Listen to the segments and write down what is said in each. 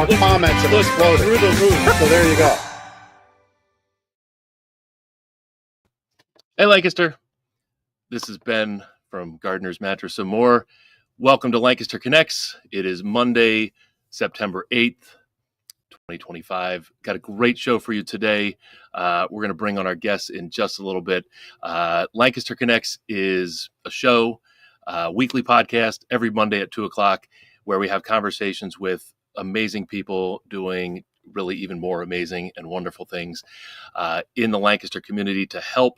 Our comments have exploded through the roof. So there you go. Hey, Lancaster. This is Ben from Gardener's Mattress and More. Welcome to Lancaster Connects. It is Monday, September 8th, 2025. Got a great show for you today. We're going to bring on our guests in just a little bit. Lancaster Connects is a show, weekly podcast every Monday at 2 o'clock, where we have conversations with amazing people doing really even more amazing and wonderful things in the Lancaster community to help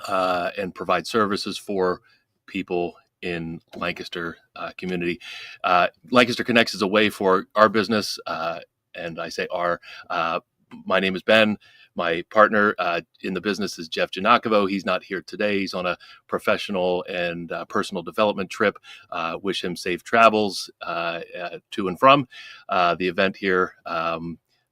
and provide services for people in Lancaster community. Lancaster Connects is a way for our business, and I say our. My name is Ben. My partner in the business is Jeff Giannakovo. He's not here today. He's on a professional and personal development trip. Wish him safe travels to and from the event here.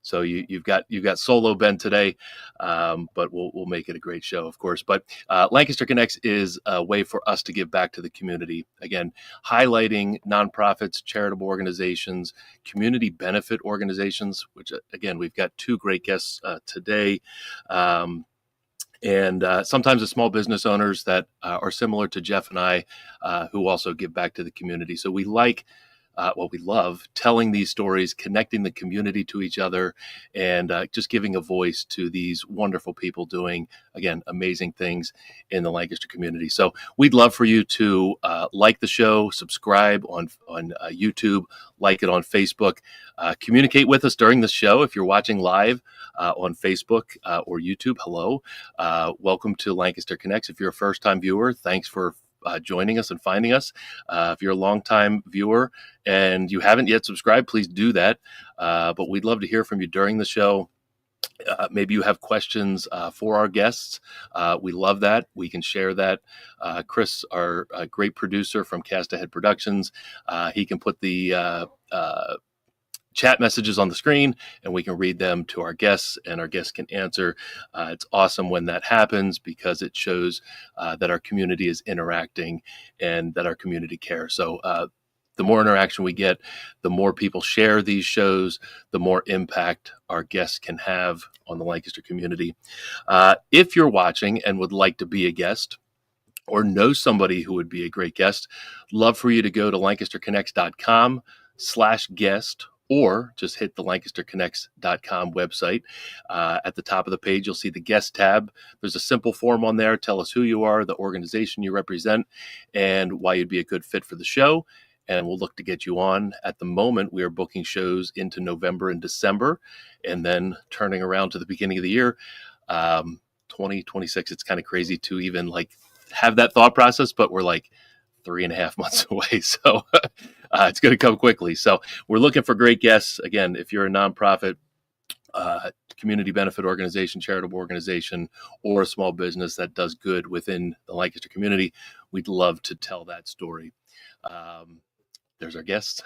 So you've got solo Ben today, but we'll make it a great show, of course. But Lancaster Connects is a way for us to give back to the community. Again, highlighting nonprofits, charitable organizations, community benefit organizations, which again, we've got two great guests today. And sometimes the small business owners that are similar to Jeff and I, who also give back to the community. So we love telling these stories, connecting the community to each other, and just giving a voice to these wonderful people doing, again, amazing things in the Lancaster community. So we'd love for you to like the show, subscribe on YouTube, like it on Facebook, communicate with us during the show. If you're watching live on Facebook or YouTube, hello. Welcome to Lancaster Connects. If you're a first-time viewer, thanks for joining us and finding us. If you're a longtime viewer and you haven't yet subscribed, please do that. But we'd love to hear from you during the show. Maybe you have questions for our guests. We love that. We can share that. Chris, our great producer from Cast Ahead Productions, he can put the chat messages on the screen and we can read them to our guests and our guests can answer. It's awesome when that happens because it shows that our community is interacting and that our community cares. So the more interaction we get, the more people share these shows, the more impact our guests can have on the Lancaster community. If you're watching and would like to be a guest or know somebody who would be a great guest, love for you to go to lancasterconnects.com/guest, or just hit the lancasterconnects.com website. At the top of the page, you'll see the guest tab. There's a simple form on there. Tell us who you are, the organization you represent, and why you'd be a good fit for the show. And we'll look to get you on. At the moment, we are booking shows into November and December, and then turning around to the beginning of the year, 2026. It's kind of crazy to even have that thought process, but we're 3.5 months away. So it's going to come quickly. So we're looking for great guests. Again, if you're a nonprofit, community benefit organization, charitable organization, or a small business that does good within the Lancaster community, we'd love to tell that story. There's our guest.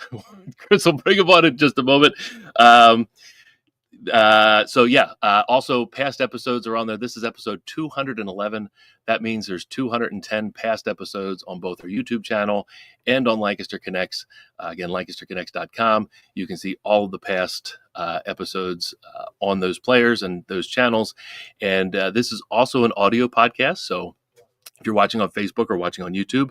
Chris will bring him on in just a moment. Also past episodes are on there. This is episode 211. That means there's 210 past episodes on both our YouTube channel and on Lancaster Connects. Again, lancasterconnects.com. You can see all of the past episodes on those players and those channels. And this is also an audio podcast. So if you're watching on Facebook or watching on YouTube,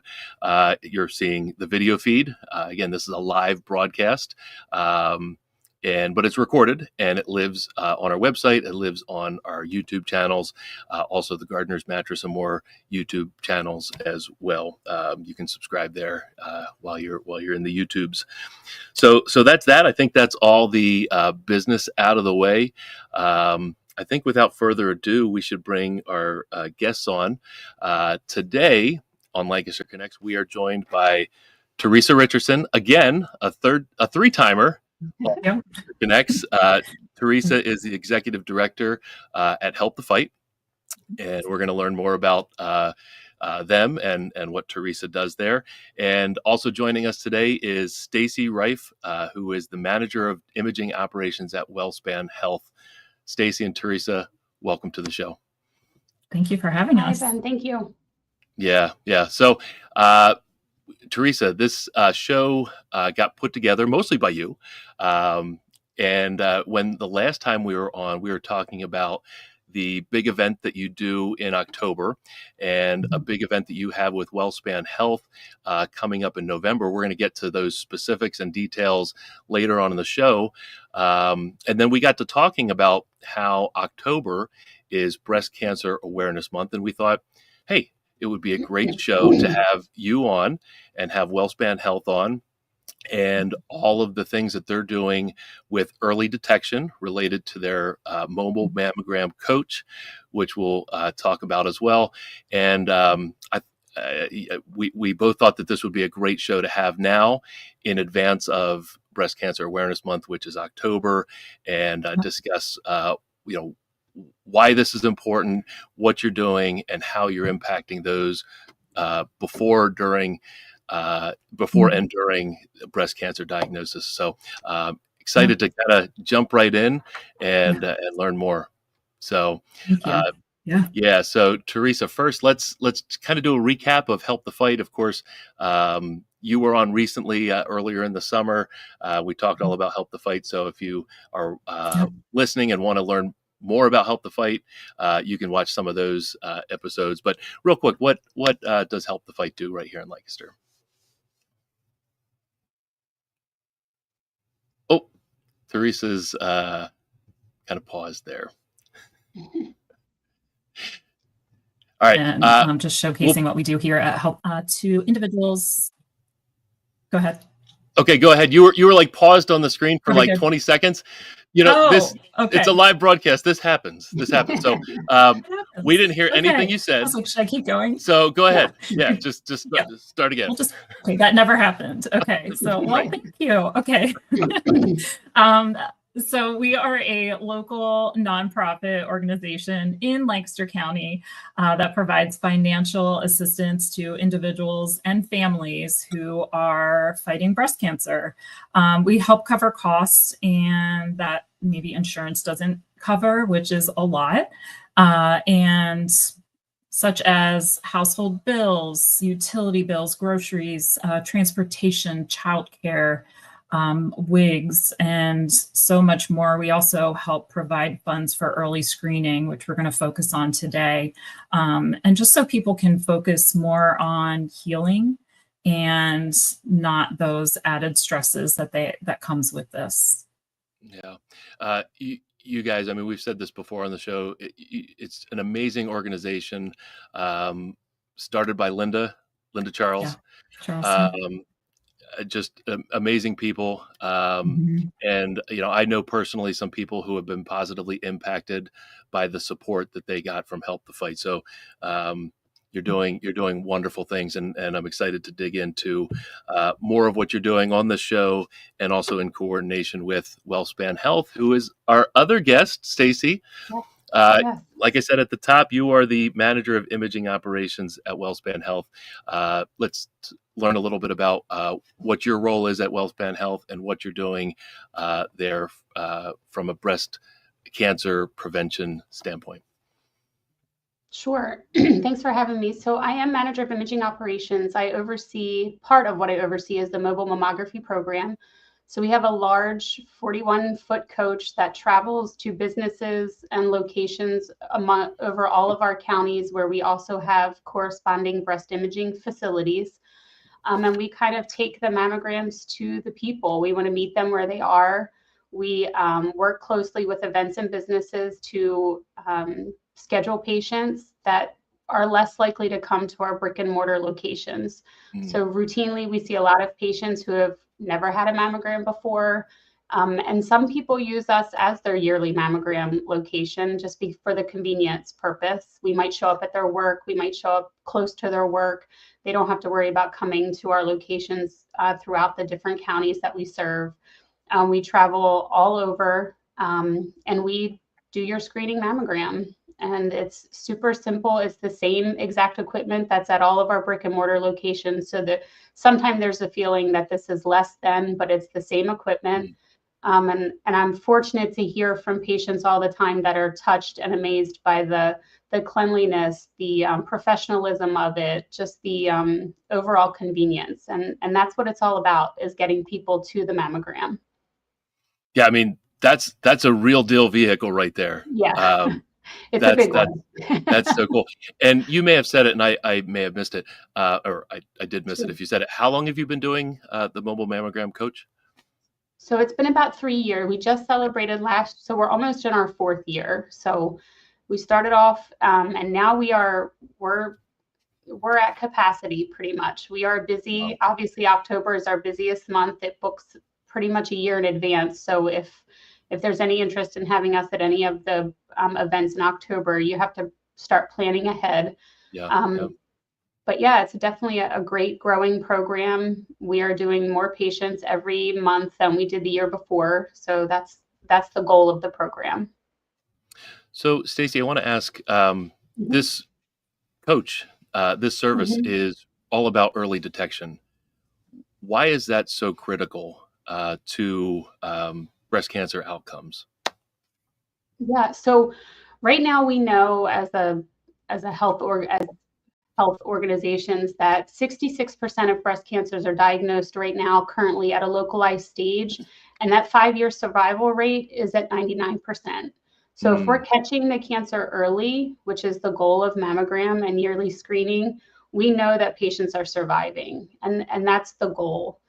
you're seeing the video feed. Again, this is a live broadcast. But it's recorded and it lives on our website. It lives on our YouTube channels, also the Gardener's Mattress and More YouTube channels as well. You can subscribe there while you're in the YouTubes. So that's that. I think that's all the business out of the way. I think without further ado, we should bring our guests on. Today on Lancaster Connects, we are joined by Teresa Richardson, again, a three-timer. Yeah. Connects. Teresa is the executive director at Help the Fight, and we're going to learn more about them and what Teresa does there. And also joining us today is Stacey Rife, who is the manager of imaging operations at WellSpan Health. Stacey and Teresa, welcome to the show. Thank you for having us. Hi, Ben. Thank you. Yeah. So, Teresa, this show got put together mostly by you. And when the last time we were on, we were talking about the big event that you do in October and a big event that you have with WellSpan Health coming up in November. We're going to get to those specifics and details later on in the show. And then we got to talking about how October is Breast Cancer Awareness Month. And we thought, hey, it would be a great show to have you on and have WellSpan Health on, and all of the things that they're doing with early detection related to their mobile mammogram coach, which we'll talk about as well. And we both thought that this would be a great show to have now in advance of Breast Cancer Awareness Month, which is October, and discuss why this is important, what you're doing, and how you're impacting those before, during, and during breast cancer diagnosis. So excited to kind of jump right in and learn more. So yeah. So Teresa, first let's kind of do a recap of Help the Fight. Of course, you were on recently earlier in the summer. We talked all about Help the Fight. So if you are listening and want to learn more about Help the Fight, you can watch some of those episodes. But real quick, what does Help the Fight do right here in Lancaster? Oh, Teresa's kind of paused there. All right. And I'm just showcasing what we do here at Help to individuals. Go ahead. Okay, go ahead. You were like paused on the screen for like 20 seconds. It's a live broadcast. This happens. So we didn't hear anything you said. Like, should I keep going? So go ahead. Yeah, just start again. That never happened. Okay, so thank you. Okay. So we are a local nonprofit organization in Lancaster County that provides financial assistance to individuals and families who are fighting breast cancer. We help cover costs and that maybe insurance doesn't cover, which is a lot, and such as household bills, utility bills, groceries, transportation, childcare, wigs, and so much more. We also help provide funds for early screening, which we're going to focus on today. And just so people can focus more on healing and not those added stresses that comes with this. Yeah. You guys, I mean, we've said this before on the show. It's an amazing organization, started by Linda Charles. Charles. Just amazing people. And, I know personally some people who have been positively impacted by the support that they got from Help the Fight. So you're doing wonderful things. And I'm excited to dig into more of what you're doing on the show, and also in coordination with WellSpan Health, who is our other guest, Stacey. Like I said at the top, you are the manager of imaging operations at WellSpan Health. Let's learn a little bit about what your role is at WellSpan Health and what you're doing there from a breast cancer prevention standpoint. Sure. Thanks for having me. So I am manager of imaging operations. Part of what I oversee is the mobile mammography program. So we have a large 41-foot coach that travels to businesses and locations over all of our counties, where we also have corresponding breast imaging facilities. And we kind of take the mammograms to the people. We want to meet them where they are. We work closely with events and businesses to schedule patients that are less likely to come to our brick and mortar locations. So routinely, we see a lot of patients who have never had a mammogram before. And some people use us as their yearly mammogram location just for the convenience purpose. We might show up at their work. We might show up close to their work. They don't have to worry about coming to our locations throughout the different counties that we serve. We travel all over, and we do your screening mammogram. And it's super simple. It's the same exact equipment that's at all of our brick and mortar locations. So that sometimes there's a feeling that this is less than, but it's the same equipment. And I'm fortunate to hear from patients all the time that are touched and amazed by the cleanliness, the professionalism of it, just the overall convenience. And that's what it's all about, is getting people to the mammogram. Yeah, I mean, That's a real deal vehicle right there. Yeah, it's a That's big one. that's so cool. And you may have said it, and I may have missed it, or I did miss it Sure. if you said it. How long have you been doing the mobile mammogram coach? So it's been about 3 years. We just celebrated so we're almost in our 4th year. So we started off, and now we're at capacity pretty much. We are busy. Wow. Obviously, October is our busiest month. It books pretty much a year in advance. So if there's any interest in having us at any of the events in October, you have to start planning ahead. Yeah. But yeah, it's definitely a great growing program. We are doing more patients every month than we did the year before. So that's the goal of the program. So, Stacey, I want to ask this coach, this service is all about early detection. Why is that so critical to breast cancer outcomes? Yeah. So right now we know as health organizations that 66% of breast cancers are diagnosed right now currently at a localized stage, and that 5-year survival rate is at 99%. So if we're catching the cancer early, which is the goal of mammogram and yearly screening, we know that patients are surviving, and that's the goal.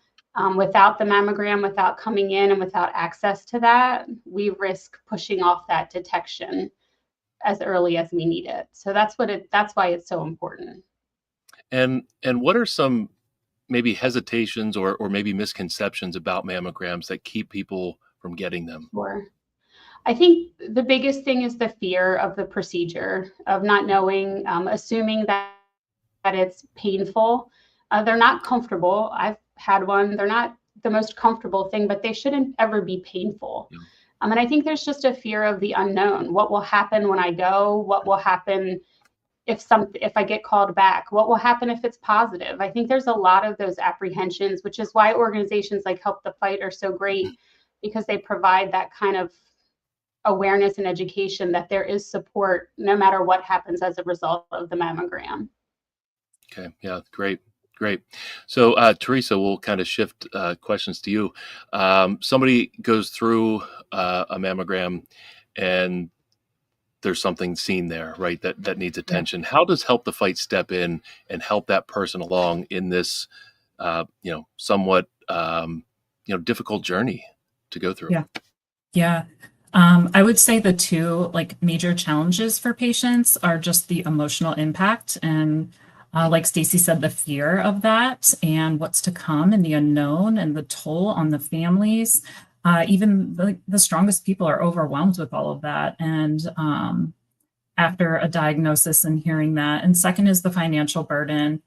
Without the mammogram, without coming in and without access to that, we risk pushing off that detection as early as we need it. So that's why it's so important. And what are some maybe hesitations or maybe misconceptions about mammograms that keep people from getting them? Sure. I think the biggest thing is the fear of the procedure, of not knowing, assuming that it's painful. They're not comfortable. I've had one. They're not the most comfortable thing, but they shouldn't ever be painful. Yeah. And I think there's just a fear of the unknown. What will happen when I go? What will happen if I get called back? What will happen if it's positive? I think there's a lot of those apprehensions, which is why organizations like Help the Fight are so great, because they provide that kind of awareness and education that there is support no matter what happens as a result of the mammogram. Okay. Yeah. Great. So, Teresa, we'll kind of shift questions to you. Somebody goes through a mammogram and there's something seen there, right? That needs attention. How does Help the Fight step in and help that person along in this, somewhat, difficult journey to go through? Yeah. I would say the two major challenges for patients are just the emotional impact and like Stacey said, the fear of that and what's to come and the unknown and the toll on the families. Even the strongest people are overwhelmed with all of that. And after a diagnosis and hearing that. And second is the financial burden.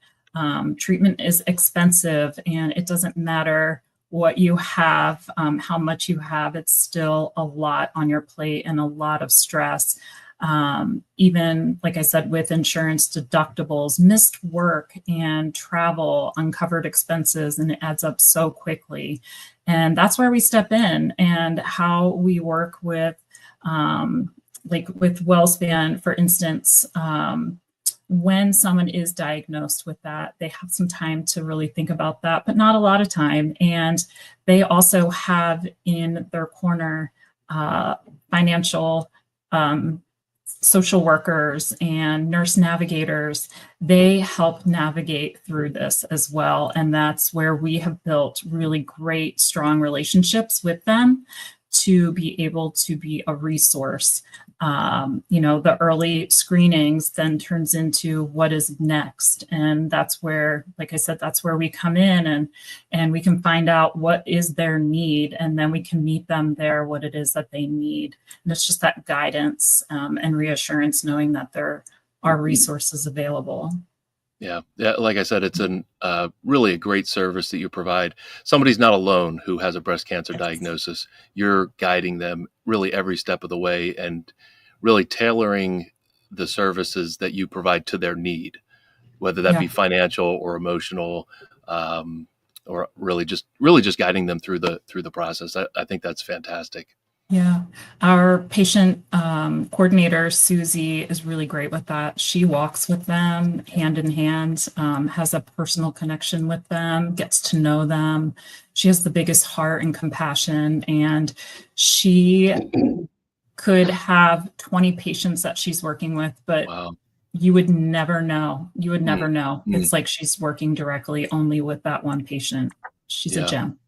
Treatment is expensive, and it doesn't matter what you have, how much you have, it's still a lot on your plate and a lot of stress. Even, like I said, with insurance deductibles, missed work and travel, uncovered expenses, and it adds up so quickly. And that's where we step in and how we work with, with WellSpan, for instance. When someone is diagnosed with that, they have some time to really think about that, but not a lot of time. And they also have in their corner financial social workers and nurse navigators. They help navigate through this as well. And that's where we have built really great, strong relationships with them to be able to be a resource. The early screenings then turns into what is next. And that's where, like I said, that's where we come in and we can find out what is their need, and then we can meet them there, what it is that they need. And it's just that guidance and reassurance, knowing that there are resources available. Yeah. Like I said, it's really a great service that you provide. Somebody's not alone who has a breast cancer diagnosis. You're guiding them really every step of the way and really tailoring the services that you provide to their need, whether that be financial or emotional, or really just guiding them through the process. I think that's fantastic. Yeah, our patient coordinator, Susie, is really great with that. She walks with them hand in hand, has a personal connection with them, gets to know them. She has the biggest heart and compassion, and she could have 20 patients that she's working with, but Wow. you would never know. You would Mm, never know. mm, It's like she's working directly only with that one patient. She's a yeah. gem.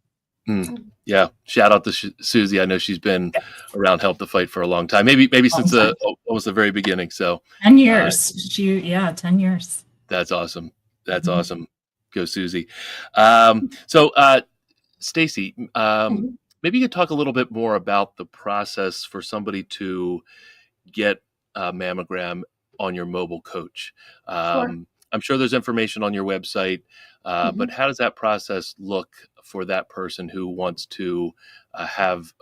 Mm. Yeah. Shout out to Susie. I know she's been Yeah, around Help to Fight for a long time, maybe long since time. almost the very beginning. So 10 uh, years. Yeah, 10 years. that's awesome. That's Mhm. awesome. Go Susie. So Stacey, Mhm. maybe you could talk a little bit more about the process for somebody to get a mammogram on your mobile coach. Sure. I'm sure there's information on your website, but Mhm. how does that process look for that person who wants to have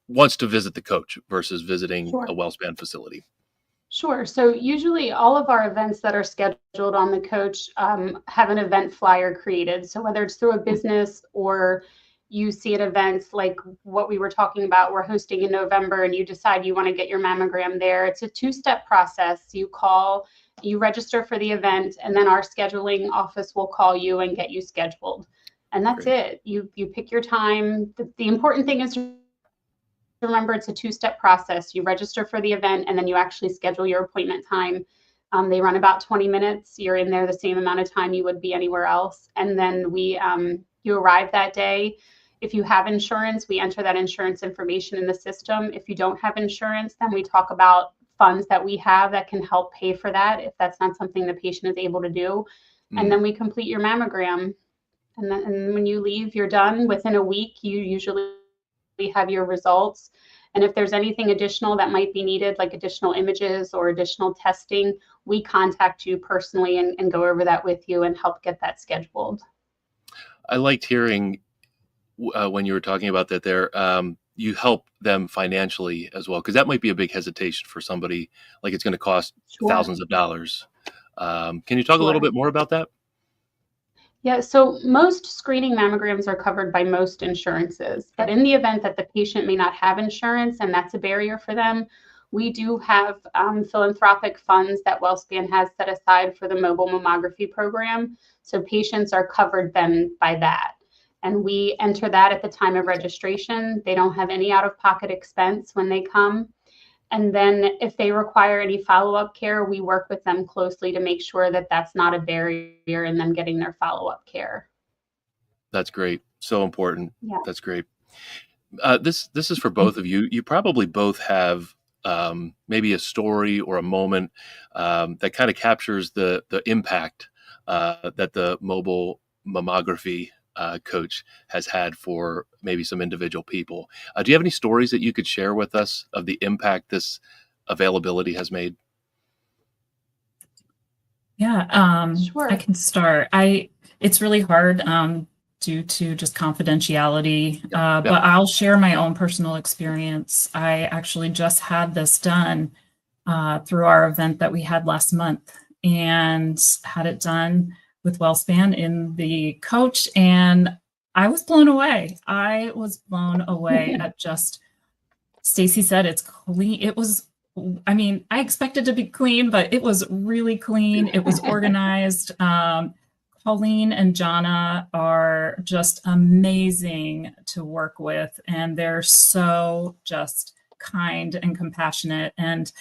wants to visit the coach versus visiting a Sure. WellSpan facility? Sure. So usually all of our events that are scheduled on the coach have an event flyer created. So whether it's through a Mm, business or you see at events like what we were talking about, we're hosting in November and you decide you want to get your mammogram there. It's a two-step process. You call, you register for the event, and then our scheduling office will call you and get you scheduled. And that's great. it. You pick your time. The important thing is to remember it's a two-step process. You register for the event and then you actually schedule your appointment time. They run about 20 minutes. You're in there the same amount of time you would be anywhere else. And then you arrive that day. If you have insurance, we enter that insurance information in the system. If you don't have insurance, then we talk about funds that we have that can help pay for that if that's not something the patient is able to do. And Mm. then we complete your mammogram. And when you leave, you're done. Within a week, you usually have your results. And if there's anything additional that might be needed, like additional images or additional testing, we contact you personally and go over that with you and help get that scheduled. I liked hearing when you were talking about that there. You help them financially as well, because that might be a big hesitation for somebody. Like it's going to cost Sure, thousands of dollars. Can you talk a little sure. bit more about that? Yeah, so most screening mammograms are covered by most insurances, but Okay. in the event that the patient may not have insurance and that's a barrier for them, we do have philanthropic funds that WellSpan has set aside for the mobile mammography program. So patients are covered then by that. And we enter that at the time of registration. They don't have any out-of-pocket expense when they come. And then if they require any follow-up care, we work with them closely to make sure that that's not a barrier in them getting their follow-up care. That's great. So important. Yeah. That's great. This is for both of you. You probably both have maybe a story or a moment that kind of captures the impact that the mobile mammography coach has had for maybe some individual people. Do you have any stories that you could share with us of the impact this availability has made? Yeah, I Sure. can start. It's really hard due to just confidentiality, Yep. Yep. but I'll share my own personal experience. I actually just had this done through our event that we had last month and had it done with WellSpan in the coach, and I was blown away. I was blown away at just Stacey said it's clean. It was, I mean, I expected to be clean, but it was really clean. It was organized. Colleen and Jana are just amazing to work with, and they're so just kind and compassionate. And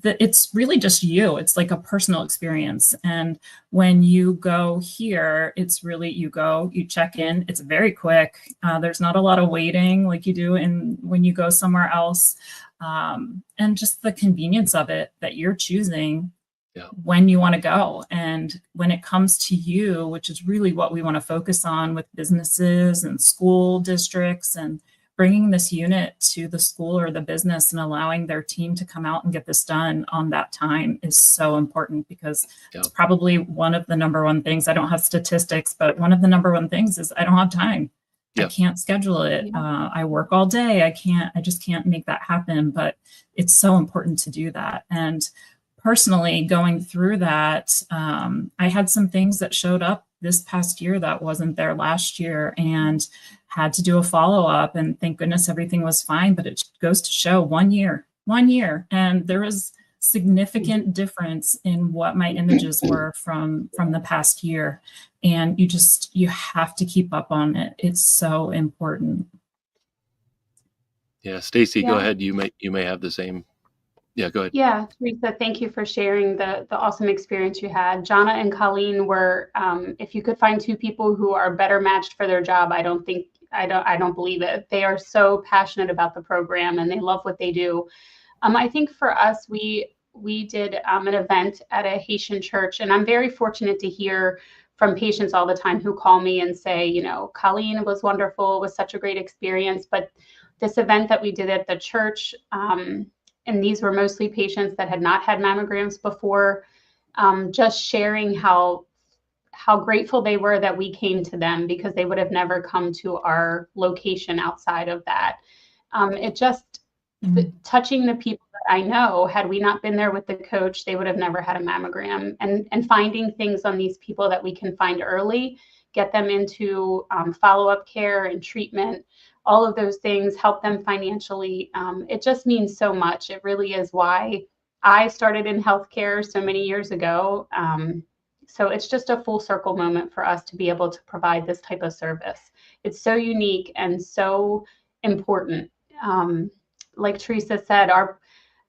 it's really just you. It's like a personal experience. And when you go here, it's really you go, you check in. It's very quick. There's not a lot of waiting like you do in when you go somewhere else. And just the convenience of it that you're choosing Yeah. when you want to go. And when it comes to you, which is really what we want to focus on with businesses and school districts, and bringing this unit to the school or the business and allowing their team to come out and get this done on that time is so important, because Yeah. it's probably one of the number one things. I don't have statistics, but one of the number one things is I don't have time. I Yeah. can't schedule it. Yeah. I work all day. I just can't make that happen. But it's so important to do that. And personally, going through that, I had some things that showed up this past year that wasn't there last year and had to do a follow-up, and thank goodness everything was fine. But it goes to show 1 year, and there was significant difference in what my images were from the past year. And you have to keep up on it. It's so important. Yeah, Stacey, go Yeah. ahead. You may have the same. Yeah, go ahead. Yeah, Teresa, thank you for sharing the awesome experience you had. Jana and Colleen were, if you could find two people who are better matched for their job, I don't believe it. They are so passionate about the program and they love what they do. I think for us, we did an event at a Haitian church, and I'm very fortunate to hear from patients all the time who call me and say, you know, Colleen was wonderful, it was such a great experience. But this event that we did at the church, and these were mostly patients that had not had mammograms before, just sharing how grateful they were that we came to them, because they would have never come to our location outside of that. It just touching the people that I know, had we not been there with the coach, they would have never had a mammogram. And finding things on these people that we can find early, get them into follow-up care and treatment, all of those things, help them financially. It just means so much. It really is why I started in healthcare so many years ago. So it's just a full circle moment for us to be able to provide this type of service. It's so unique and so important. Like Teresa said,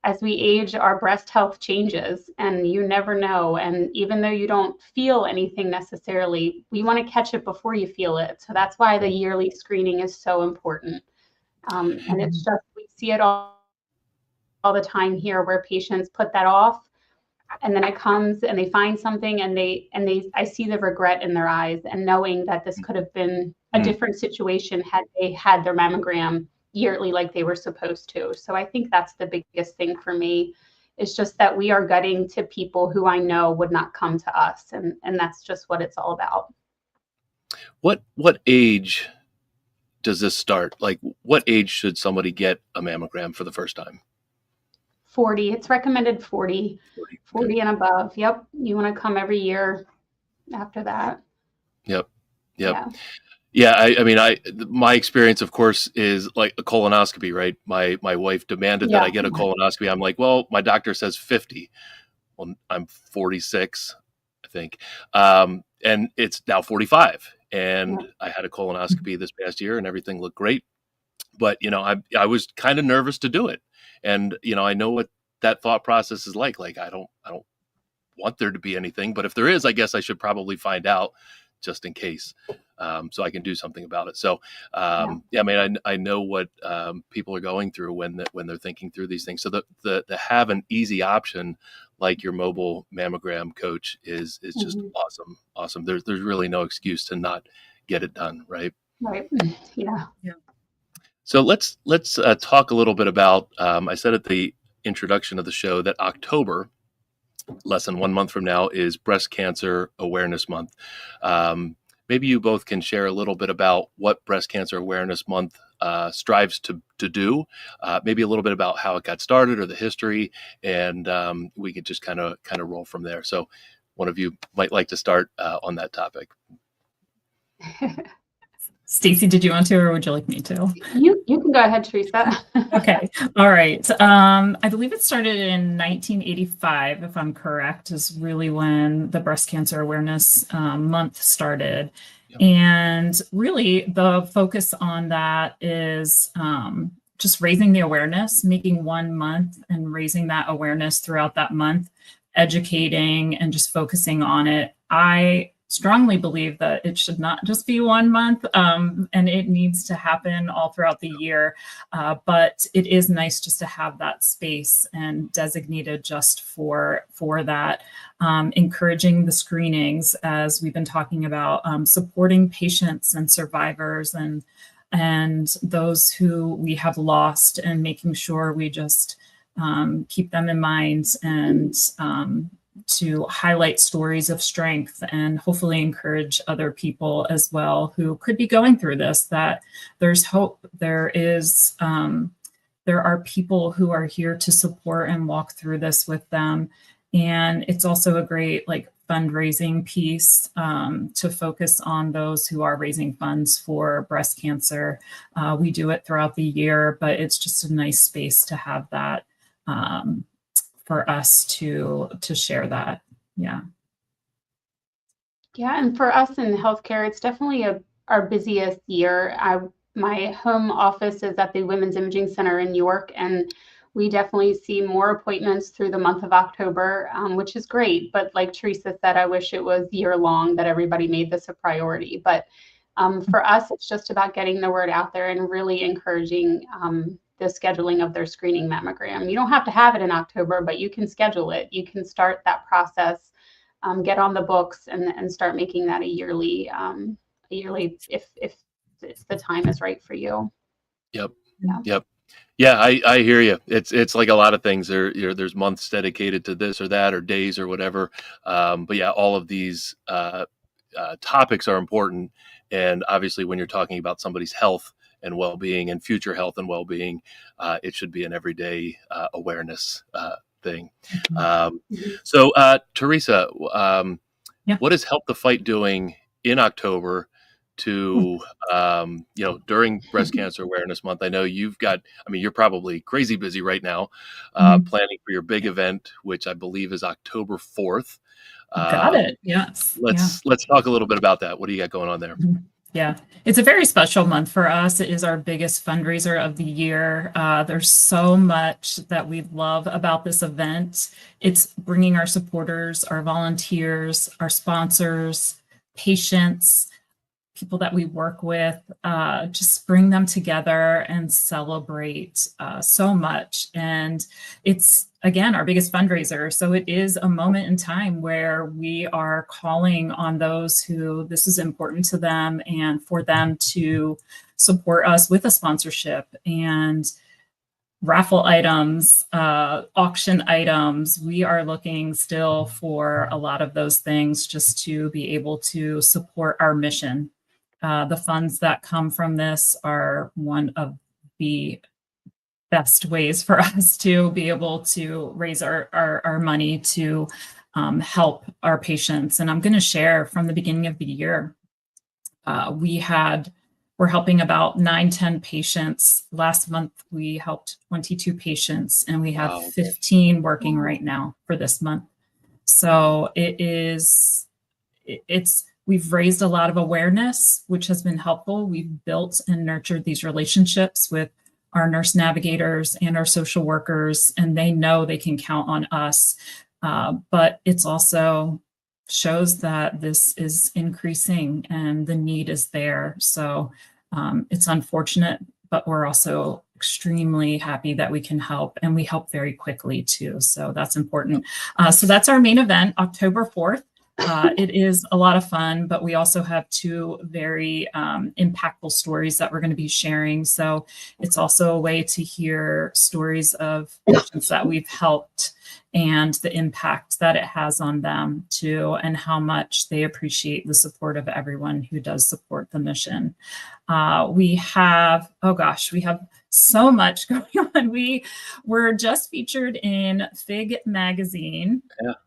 as we age, our breast health changes, and you never know. And even though you don't feel anything necessarily, we want to catch it before you feel it. So that's why the yearly screening is so important. And it's just, we see it all the time here, where patients put that off, and then it comes and they find something, and I see the regret in their eyes, and knowing that this could have been a different situation had they had their mammogram yearly like they were supposed to. So I think that's the biggest thing for me, is just that we are getting to people who I know would not come to us. And that's just what it's all about. What age does this start? Like, what age should somebody get a mammogram for the first time? 40. It's recommended 40 and above. Yep. You want to come every year after that. Yep. Yeah, I mean, my experience, of course, is like a colonoscopy, right? My wife demanded that I get a colonoscopy. I'm like, well, my doctor says 50. Well, I'm 46, I think, and it's now 45. And I had a colonoscopy this past year, and everything looked great. But I was kind of nervous to do it, and I know what that thought process is like. Like, I don't want there to be anything, but if there is, I guess I should probably find out, just in case, so I can do something about it. So, I mean, I know what people are going through when they're thinking through these things. So to have an easy option like your mobile mammogram coach is just awesome. There's really no excuse to not get it done, right? Right. Yeah. So let's talk a little bit about. I said at the introduction of the show that October, less than 1 month from now, is Breast Cancer Awareness Month. Maybe you both can share a little bit about what Breast Cancer Awareness Month strives to do. Maybe a little bit about how it got started or the history, and we could just kind of roll from there. So, one of you might like to start on that topic. Stacey, did you want to, or would you like me to? You can go ahead, Teresa. Okay. All right. I believe it started in 1985, if I'm correct, is really when the Breast Cancer Awareness Month started. Yep. And really the focus on that is just raising the awareness, making 1 month and raising that awareness throughout that month, educating and just focusing on it. I strongly believe that it should not just be 1 month, and it needs to happen all throughout the year. But it is nice just to have that space and designated just for that, encouraging the screenings, as we've been talking about, supporting patients and survivors and those who we have lost, and making sure we just keep them in mind, and to highlight stories of strength, and hopefully encourage other people as well who could be going through this, that there's hope. There are people who are here to support and walk through this with them. And it's also a great fundraising piece to focus on those who are raising funds for breast cancer. We do it throughout the year, but it's just a nice space to have that for us to share that. Yeah. Yeah, and for us in healthcare, it's definitely our busiest year. My home office is at the Women's Imaging Center in York, and we definitely see more appointments through the month of October, which is great. But like Teresa said, I wish it was year long that everybody made this a priority. But for us, it's just about getting the word out there and really encouraging the scheduling of their screening mammogram. You don't have to have it in October, but you can schedule it. You can start that process, get on the books, and start making that a yearly if the time is right for you. Yep. Yeah. Yep. Yeah, I hear you. It's like a lot of things. There's months dedicated to this or that, or days or whatever. But yeah, all of these topics are important. And obviously, when you're talking about somebody's health and well-being and future health and well-being, it should be an everyday awareness thing. So, Teresa, what is Help the Fight doing in October to, during Breast Cancer Awareness Month? I know you're probably crazy busy right now planning for your big event, which I believe is October 4th. Got it. Yes. Let's talk a little bit about that. What do you got going on there? Yeah, it's a very special month for us. It is our biggest fundraiser of the year. There's so much that we love about this event. It's bringing our supporters, our volunteers, our sponsors, patients, people that we work with, just bring them together and celebrate so much. And it's, again, our biggest fundraiser. So it is a moment in time where we are calling on those who this is important to them, and for them to support us with a sponsorship and raffle items, auction items. We are looking still for a lot of those things just to be able to support our mission. The funds that come from this are one of the best ways for us to be able to raise our money to help our patients. And I'm going to share from the beginning of the year, we're helping about 9-10 patients. Last month, we helped 22 patients, and we have 15 working right now for this month. So we've raised a lot of awareness, which has been helpful. We've built and nurtured these relationships with our nurse navigators and our social workers, and they know they can count on us. But it's also shows that this is increasing and the need is there. So it's unfortunate, but we're also extremely happy that we can help, and we help very quickly too. So that's important. So that's our main event, October 4th. It is a lot of fun, but we also have 2 very impactful stories that we're going to be sharing. So it's also a way to hear stories of patients that we've helped and the impact that it has on them too, and how much they appreciate the support of everyone who does support the mission. We have so much going on. We were just featured in Fig magazine.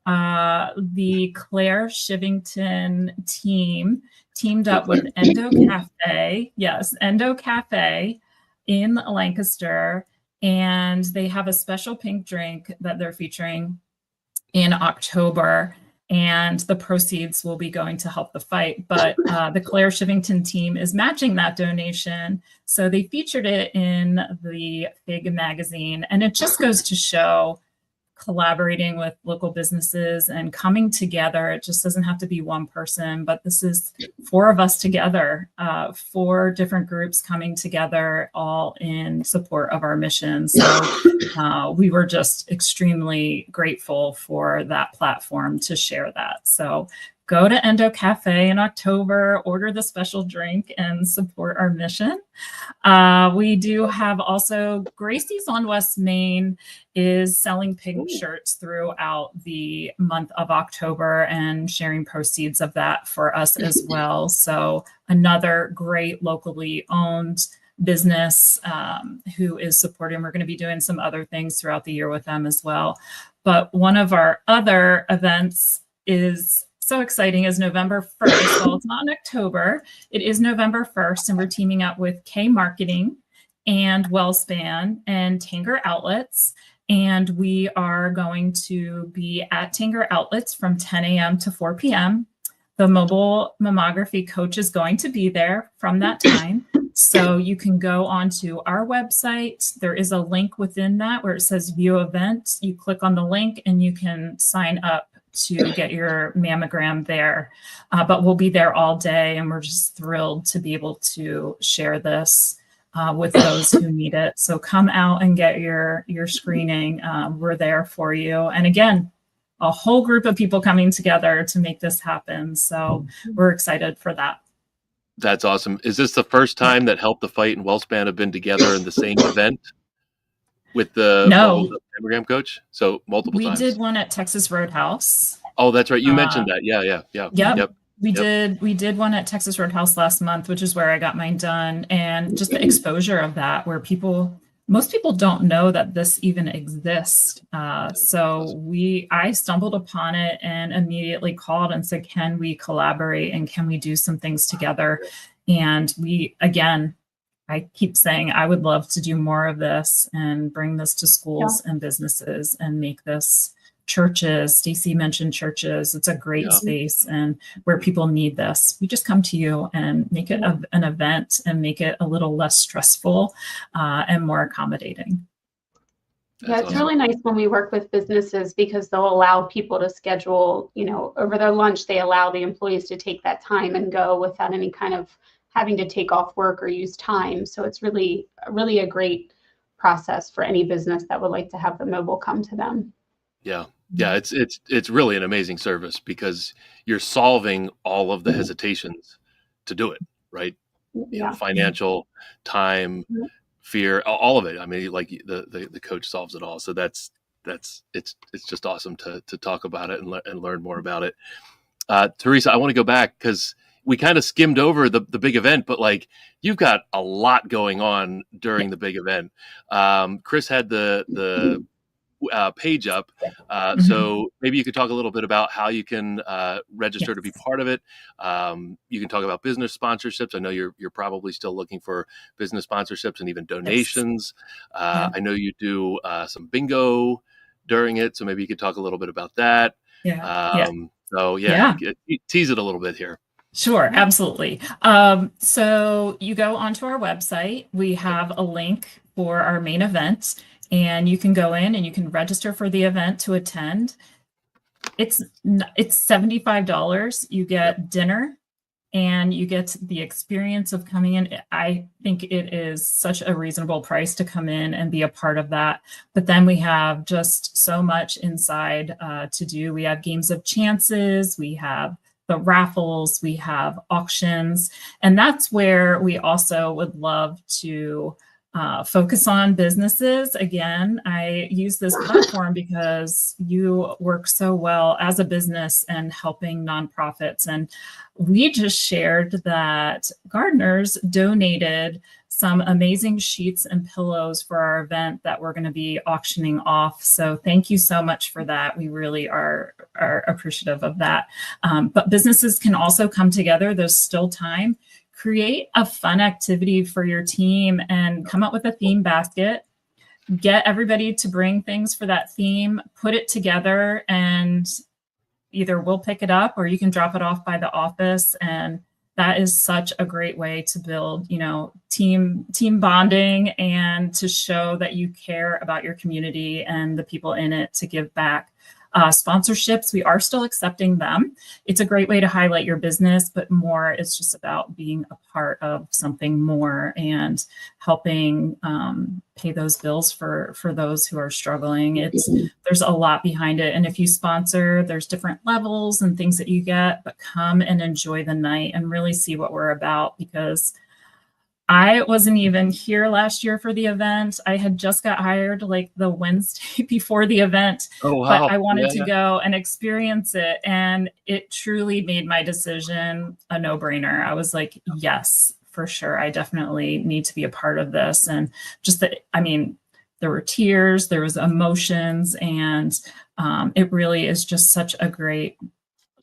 The Claire Shivington team teamed up with Endo Cafe. Yes, Endo Cafe in Lancaster. And they have a special pink drink that they're featuring in October. And the proceeds will be going to Help the Fight. But the Claire Shivington team is matching that donation. So they featured it in the Fig magazine. And it just goes to show collaborating with local businesses and coming together. It just doesn't have to be one person, but this is 4 of us together, 4 different groups coming together, all in support of our mission. So we were just extremely grateful for that platform to share that. So go to Endo Cafe in October, order the special drink, and support our mission. We do have also Gracie's on West Main is selling pink shirts throughout the month of October and sharing proceeds of that for us as well. So another great locally owned business who is supporting. We're going to be doing some other things throughout the year with them as well. But one of our other events is so exciting is November 1st. Well, it's not in October. It is November 1st, and we're teaming up with K Marketing and WellSpan and Tanger Outlets. And we are going to be at Tanger Outlets from 10 a.m. to 4 p.m. The mobile mammography coach is going to be there from that time. So you can go onto our website. There is a link within that where it says view event. You click on the link and you can sign up to get your mammogram there. But we'll be there all day, and we're just thrilled to be able to share this with those who need it. So come out and get your screening. We're there for you. And again, a whole group of people coming together to make this happen. So we're excited for that. That's awesome. Is this the first time that Help the Fight and WellSpan have been together in the same event with the mammogram coach? So multiple times. We did one at Texas Roadhouse. Oh, that's right. You mentioned that. Yeah. Yep. We did one at Texas Roadhouse last month, which is where I got mine done. And just the exposure of that, where most people don't know that this even exists. So I stumbled upon it and immediately called and said, can we collaborate and can we do some things together? And I keep saying, I would love to do more of this and bring this to schools and businesses and make this churches. Stacey mentioned churches. It's a great space and where people need this. We just come to you and make it an event and make it a little less stressful and more accommodating. Yeah, it's really nice when we work with businesses because they'll allow people to schedule, over their lunch, they allow the employees to take that time and go without any kind of having to take off work or use time. So it's really a great process for any business that would like to have the mobile come to them. Yeah. It's really an amazing service because you're solving all of the hesitations to do it, right? Financial, time, fear, all of it. I mean, like the coach solves it all. So it's just awesome to talk about it and learn more about it. Teresa, I want to go back because we kind of skimmed over the big event, but like you've got a lot going on during the big event. Chris had the page up. So maybe you could talk a little bit about how you can register to be part of it. You can talk about business sponsorships. I know you're probably still looking for business sponsorships and even donations. I know you do some bingo during it. So maybe you could talk a little bit about that. Tease it a little bit here. Sure, absolutely. So you go onto our website. We have a link for our main event. And you can go in and you can register for the event to attend. It's $75. You get dinner and you get the experience of coming in. I think it is such a reasonable price to come in and be a part of that. But then we have just so much inside to do. We have games of chances. We have the raffles. We have auctions. And that's where we also would love to focus on businesses. Again, I use this platform because you work so well as a business and helping nonprofits. And we just shared that gardeners donated some amazing sheets and pillows for our event that we're going to be auctioning off. So thank you so much for that. We really are appreciative of that. But businesses can also come together. There's still time. Create a fun activity for your team and come up with a theme basket. Get everybody to bring things for that theme, put it together, and either we'll pick it up or you can drop it off by the office. And that is such a great way to build, team bonding and to show that you care about your community and the people in it to give back. Sponsorships, we are still accepting them. It's a great way to highlight your business, but more, it's just about being a part of something more and helping pay those bills for those who are struggling. There's a lot behind it. And if you sponsor, there's different levels and things that you get, but come and enjoy the night and really see what we're about, because I wasn't even here last year for the event. I had just got hired like the Wednesday before the event, but I wanted to go and experience it. And it truly made my decision a no-brainer. I was like, yes, for sure. I definitely need to be a part of this. And just there were tears, there was emotions, and it really is just such a great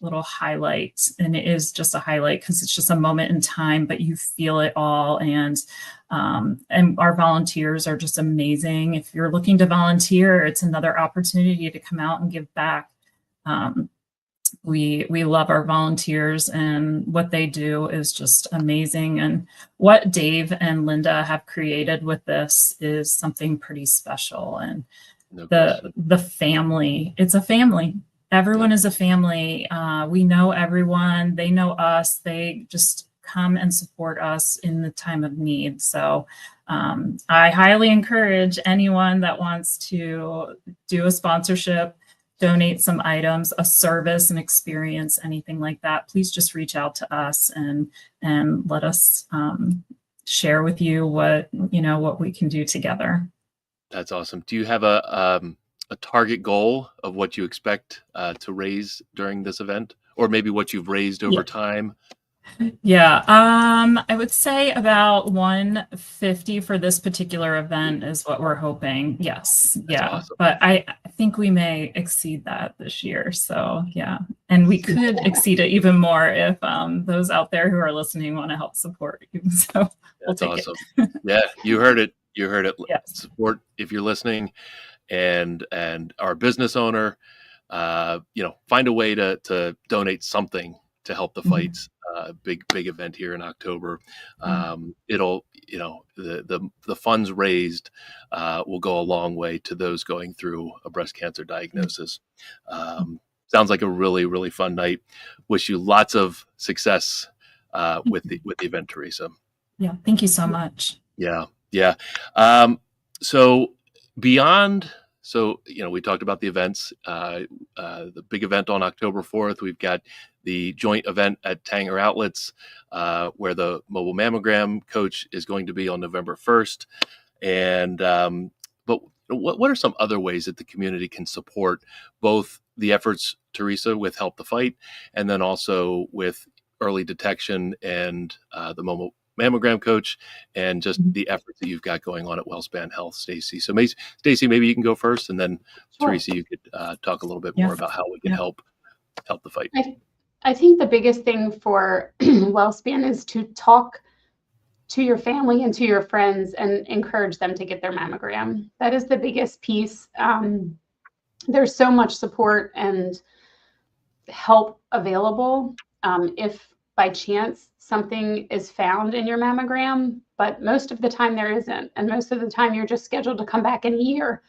little highlight, and it is just a highlight because it's just a moment in time, but you feel it all. And our volunteers are just amazing. If you're looking to volunteer, it's another opportunity to come out and give back. We love our volunteers, and what they do is just amazing. And what Dave and Linda have created with this is something pretty special. And the family, it's a family. Everyone is a family. We know everyone. They know us. They just come and support us in the time of need. So I highly encourage anyone that wants to do a sponsorship, donate some items, a service, an experience, anything like that, please just reach out to us and let us share with you what we can do together. That's awesome. Do you have a target goal of what you expect to raise during this event, or maybe what you've raised over time? Yeah, I would say about $150 for this particular event is what we're hoping. Yes, That's awesome. but I think we may exceed that this year. So yeah, and we could exceed it even more if those out there who are listening want to help support you. So that's awesome. Yeah, you heard it. You heard it. Yes. Support if you're listening, and our business owner. Find a way to donate something to help the fights. Big event here in October. It'll, the funds raised will go a long way to those going through a breast cancer diagnosis. Sounds like a really, really fun night. Wish you lots of success with the event, Teresa. Yeah, thank you so much. Yeah. So beyond. So, we talked about the events, the big event on October 4th. We've got the joint event at Tanger Outlets, where the mobile mammogram coach is going to be on November 1st. And, but what are some other ways that the community can support both the efforts, Teresa, with Help the Fight, and then also with early detection and the mobile mammogram coach, and just the efforts that you've got going on at WellSpan Health, Stacey. So Stacey, maybe you can go first, and then Teresa, you could talk a little bit more about how we can help the fight. I think the biggest thing for WellSpan is to talk to your family and to your friends and encourage them to get their mammogram. That is the biggest piece. There's so much support and help available if by chance something is found in your mammogram, but most of the time there isn't. And most of the time you're just scheduled to come back in a year.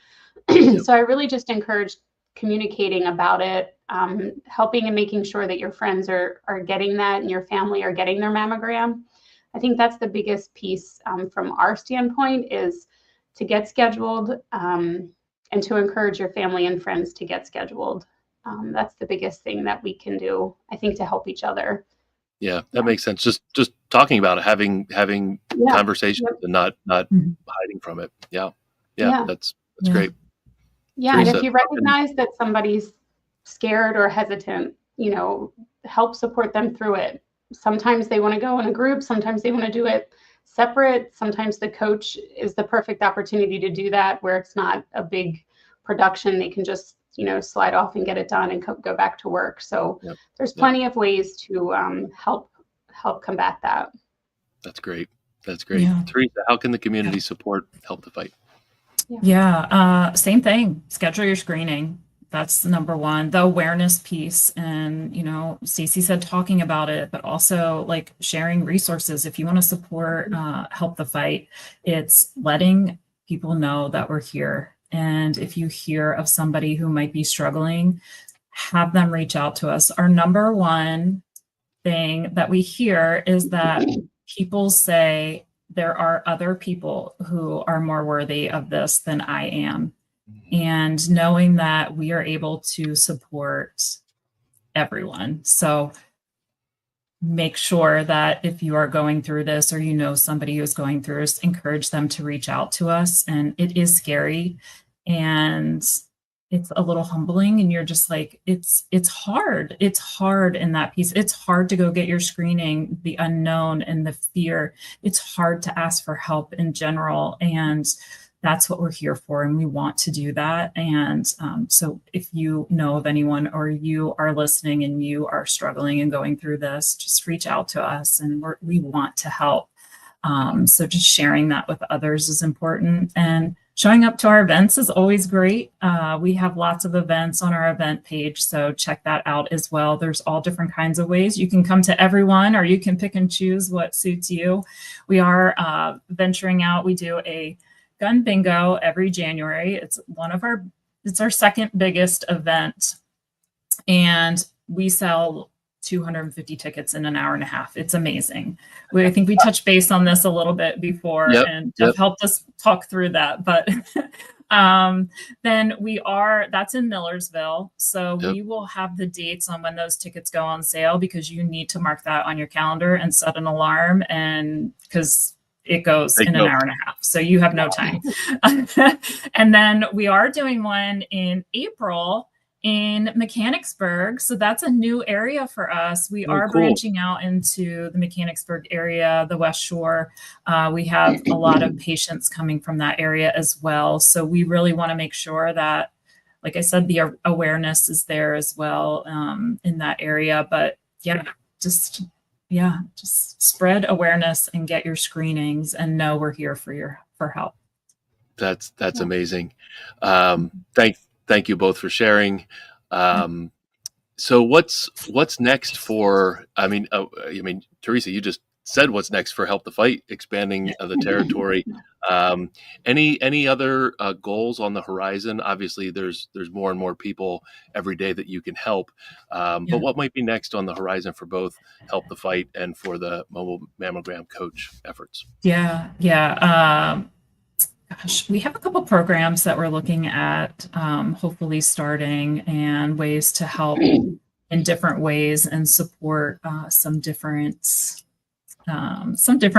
So I really just encourage communicating about it, helping and making sure that your friends are getting that and your family are getting their mammogram. I think that's the biggest piece from our standpoint, is to get scheduled and to encourage your family and friends to get scheduled. That's the biggest thing that we can do, I think, to help each other. Yeah, that makes sense. Just talking about it, having conversations and not hiding from it. Yeah. That's great. Yeah, Teresa, and if you recognize that somebody's scared or hesitant, help support them through it. Sometimes they want to go in a group. Sometimes they want to do it separate. Sometimes the coach is the perfect opportunity to do that, where it's not a big production. They can just slide off and get it done and go back to work. So there's plenty of ways to help combat that. That's great. Yeah. Teresa, how can the community support Help the Fight? Same thing. Schedule your screening. That's number one. The awareness piece, and Stacey said talking about it, but also like sharing resources. If you want to support Help the Fight, it's letting people know that we're here. And if you hear of somebody who might be struggling, have them reach out to us. Our number one thing that we hear is that people say there are other people who are more worthy of this than I am. And knowing that we are able to support everyone. So make sure that if you are going through this, or somebody who's going through this, encourage them to reach out to us. And it is scary. And it's a little humbling, and you're just like, it's hard. It's hard in that piece. It's hard to go get your screening, the unknown and the fear. It's hard to ask for help in general. And that's what we're here for, and we want to do that. And so if you know of anyone, or you are listening and you are struggling and going through this, just reach out to us, and we want to help. So just sharing that with others is important, and showing up to our events is always great. We have lots of events on our event page, so check that out as well. There's all different kinds of ways. You can come to everyone, or you can pick and choose what suits you. We are venturing out. We do a gun bingo every January. It's our second biggest event, and we sell 250 tickets in an hour and a half. It's amazing. I think we touched base on this a little bit before, and Jeff helped us talk through that. But then that's in Millersville. So we will have the dates on when those tickets go on sale, because you need to mark that on your calendar and set an alarm, and because it goes in an hour and a half. So you have no time. And then we are doing one in April in Mechanicsburg. So that's a new area for us. We are branching out into the Mechanicsburg area, the West Shore. We have a lot of patients coming from that area as well. So we really want to make sure that, like I said, the awareness is there as well in that area. But just spread awareness and get your screenings, and know we're here for help. That's amazing. Thank you both for sharing. So what's next for, I mean, Teresa, you just said what's next for Help the Fight, expanding the territory. Any other goals on the horizon? Obviously there's more and more people every day that you can help. But what might be next on the horizon for both Help the Fight and for the mobile mammogram coach efforts? Gosh, we have a couple programs that we're looking at, hopefully starting, and ways to help in different ways and support some different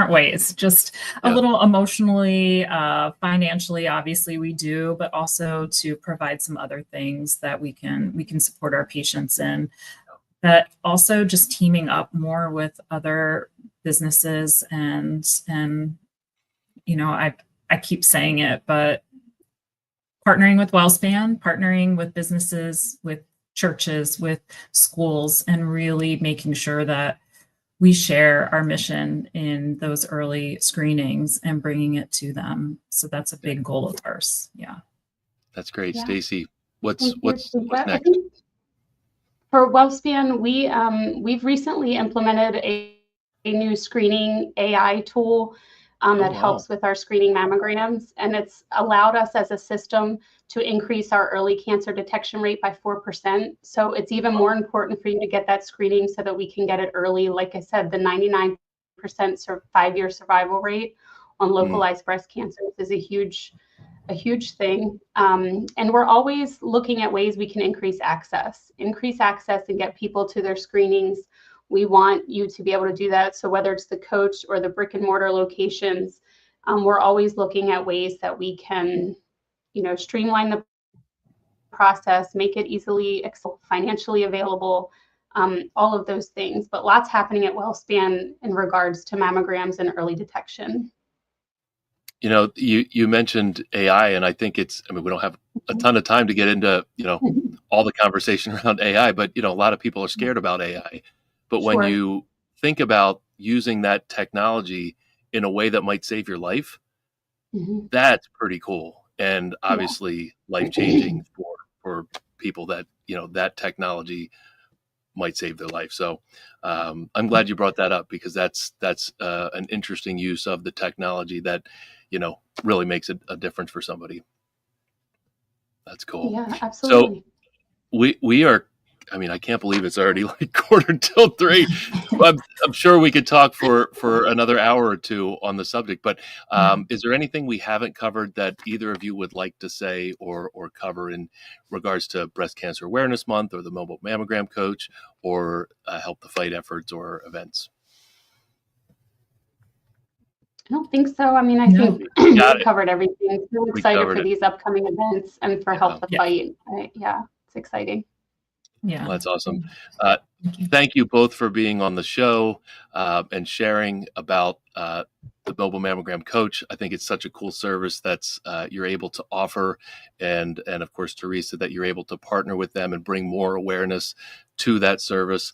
ways, just a little emotionally, financially, obviously we do, but also to provide some other things that we can support our patients in. But also just teaming up more with other businesses, and I keep saying it, but partnering with WellSpan, partnering with businesses, with churches, with schools, and really making sure that we share our mission in those early screenings and bringing it to them. So that's a big goal of ours. Yeah. That's great. Stacey, what's next? For WellSpan, we've recently implemented a new screening AI tool that helps with our screening mammograms. And it's allowed us as a system to increase our early cancer detection rate by 4%. So it's even more important for you to get that screening so that we can get it early. Like I said, the 99% 5-year survival rate on localized breast cancer is a huge thing. And we're always looking at ways we can increase access and get people to their screenings. We want you to be able to do that. So whether it's the coach or the brick and mortar locations, we're always looking at ways that we can, streamline the process, make it easily financially available, all of those things. But lots happening at WellSpan in regards to mammograms and early detection. You mentioned AI, and I think we don't have a ton of time to get into, all the conversation around AI, but, a lot of people are scared about AI. But when you think about using that technology in a way that might save your life, that's pretty cool. And obviously life-changing for people that, that technology might save their life. So I'm glad you brought that up, because that's an interesting use of the technology that, really makes a difference for somebody. That's cool. Yeah, absolutely. So we are, I can't believe it's already like 2:45. I'm sure we could talk for another hour or two on the subject, but is there anything we haven't covered that either of you would like to say or cover in regards to Breast Cancer Awareness Month, or the Mobile Mammogram Coach, or Help the Fight efforts or events? I don't think so. I think we covered everything. So excited for these upcoming events and for Help the Fight. It's exciting. Yeah. Well, that's awesome. Thank you. Thank you both for being on the show and sharing about the mobile mammogram coach. I think it's such a cool service that's you're able to offer, and of course, Teresa, that you're able to partner with them and bring more awareness to that service.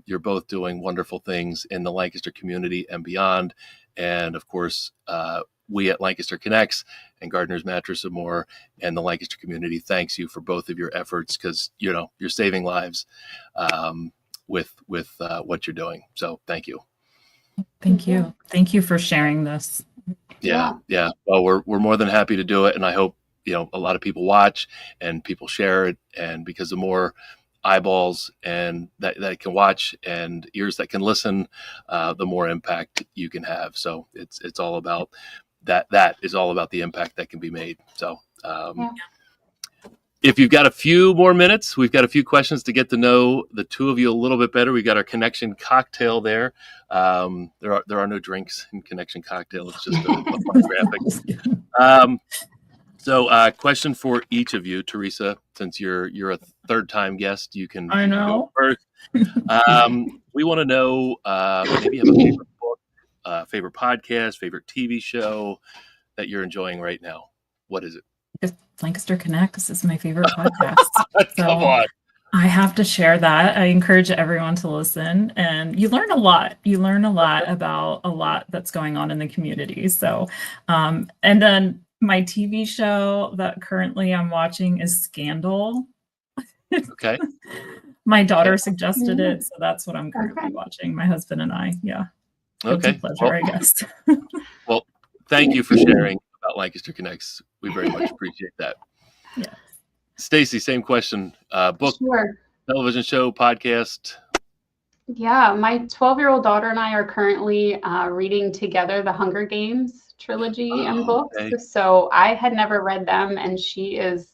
You're both doing wonderful things in the Lancaster community and beyond, and of course, we at Lancaster Connects and Gardner's Mattress and More and the Lancaster community thanks you for both of your efforts, because you're saving lives with what you're doing. So thank you. Thank you. Thank you for sharing this. Yeah. Well, we're more than happy to do it, and I hope a lot of people watch and people share it, and because the more eyeballs and that can watch and ears that can listen, the more impact you can have. So it's all about that is all about the impact that can be made. So if you've got a few more minutes, we've got a few questions to get to know the two of you a little bit better. We got our connection cocktail there. There are no drinks in connection cocktail. It's just a fun graphic. So question for each of you, Teresa, since you're a third-time guest, you can go first. We want to know maybe you have a favorite book, favorite podcast, favorite TV show that you're enjoying right now. What is it? Lancaster Connects is my favorite podcast. Come on. I have to share that. I encourage everyone to listen, and you learn a lot. You learn a lot about a lot that's going on in the community. So, and then my TV show that currently I'm watching is Scandal. Okay. My daughter suggested it, so that's what I'm currently watching. My husband and I. Yeah. Okay. Pleasure, I guess. Well, thank you for sharing about Lancaster Connects. We very much appreciate that. Yeah. Stacey, same question. Book, television show, podcast. Yeah, my 12-year-old daughter and I are currently reading together the Hunger Games trilogy and books. Okay. So I had never read them, and she is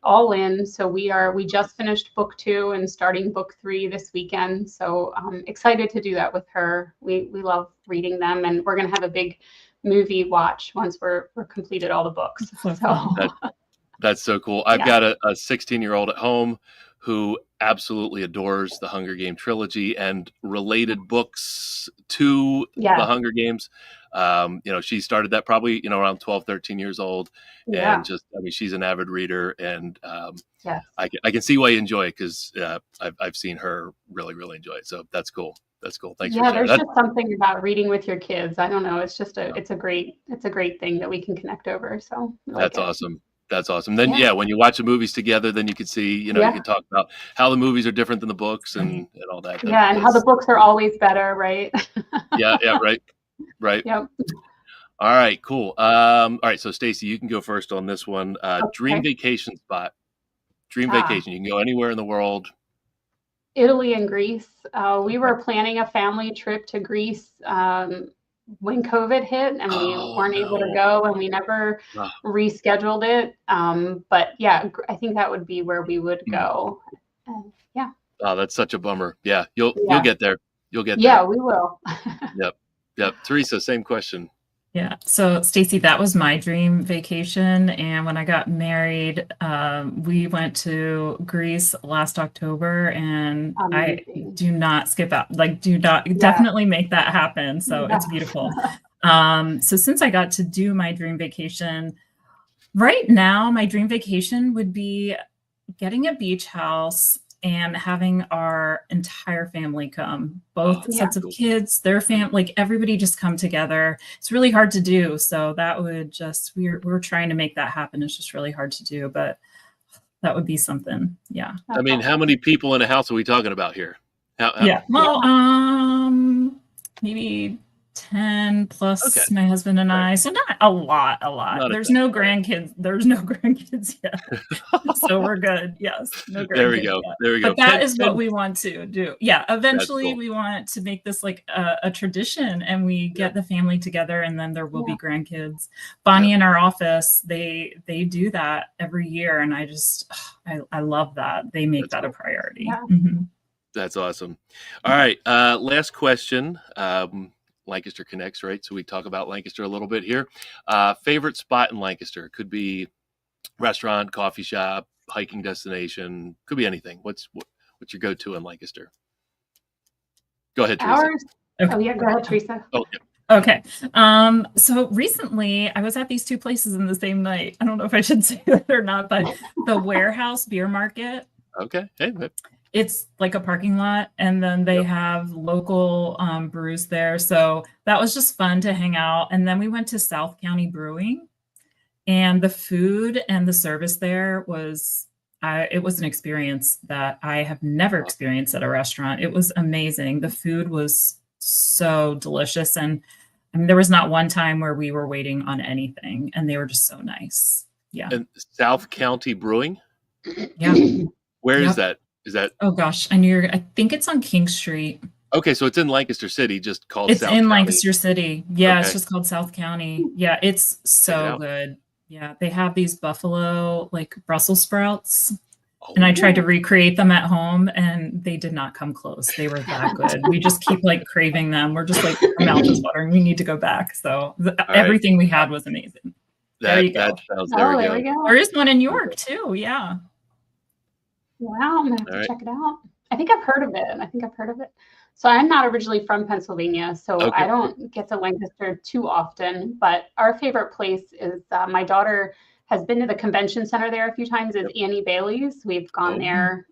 all in. So we just finished book 2 and starting book 3 this weekend. So I'm excited to do that with her. We love reading them, and we're going to have a big movie watch once we're completed all the books. That's so cool. I've got a 16-year-old at home who absolutely adores the Hunger Game trilogy and related books to the Hunger Games. She started that probably, around 12, 13 years old. Yeah. And she's an avid reader, and I can see why you enjoy it, because I've seen her really, really enjoy it. So that's cool. That's cool. Thanks for sharing. There's just something about reading with your kids. I don't know. It's just it's a great thing that we can connect over. So that's awesome. That's awesome. Then, when you watch the movies together, then you can see, you can talk about how the movies are different than the books and all that. Yeah, and how the books are always better, right? Yeah, right. Yep. All right, cool. All right, so Stacey, you can go first on this one. Dream vacation spot. Dream vacation. You can go anywhere in the world. Italy and Greece. We were planning a family trip to Greece when COVID hit, and we weren't able to go, and we never rescheduled it. But yeah, I think that would be where we would go. Oh, that's such a bummer. Yeah, you'll get there. You'll get there. Yeah, we will. Yep. Teresa, same question. Yeah. So Stacey, that was my dream vacation. And when I got married, we went to Greece last October, and I do not skip out, definitely make that happen. So it's beautiful. So since I got to do my dream vacation, right now, my dream vacation would be getting a beach house and having our entire family come, both sets of kids, their family, everybody just come together. It's really hard to do. So that would we're trying to make that happen. It's just really hard to do, but that would be something. Yeah. I mean, how many people in a house are we talking about here? Maybe 10 plus my husband and I. So not a lot. There's no grandkids yet. So we're good. Yes. No grandkids. There we go. But that is what we want to do. Yeah. Eventually we want to make this like a tradition, and we get the family together, and then there will be grandkids. Bonnie in our office, they do that every year. And I love that. They make that a priority. Yeah. Mm-hmm. That's awesome. All right. Last question. Lancaster Connects, right? So we talk about Lancaster a little bit here. Favorite spot in Lancaster? Could be restaurant, coffee shop, hiking destination, could be anything. What's your go-to in Lancaster? Go ahead, Teresa. Ours. Oh yeah, go ahead, Teresa. Oh, yeah. Okay. So recently I was at these two places in the same night. I don't know if I should say that or not, but the Warehouse Beer Market. Okay. Hey. It's like a parking lot, and then they have local brews there. So that was just fun to hang out. And then we went to South County Brewing, and the food and the service there was it was an experience that I have never experienced at a restaurant. It was amazing. The food was so delicious. And I mean, there was not one time where we were waiting on anything, and they were just so nice. Yeah. And South County Brewing? Yeah. Where is that? Is that? Oh gosh, I think it's on King Street. Okay, so it's in Lancaster City, just called It's South in County. Lancaster City. Yeah, Okay. It's just called South County. Yeah, it's so good. Yeah, they have these buffalo like Brussels sprouts. And I tried to recreate them at home, and they did not come close. They were that good. We just keep like craving them. We're just like, our mouth is watering. We need to go back. So everything we had was amazing. There you go. There we go. There is one in York too. Yeah. Wow, I'm gonna have to check it out. I think I've heard of it. So I'm not originally from Pennsylvania, so I don't get to Lancaster too often. But our favorite place is my daughter has been to the convention center there a few times. Is Annie Bailey's. We've gone there.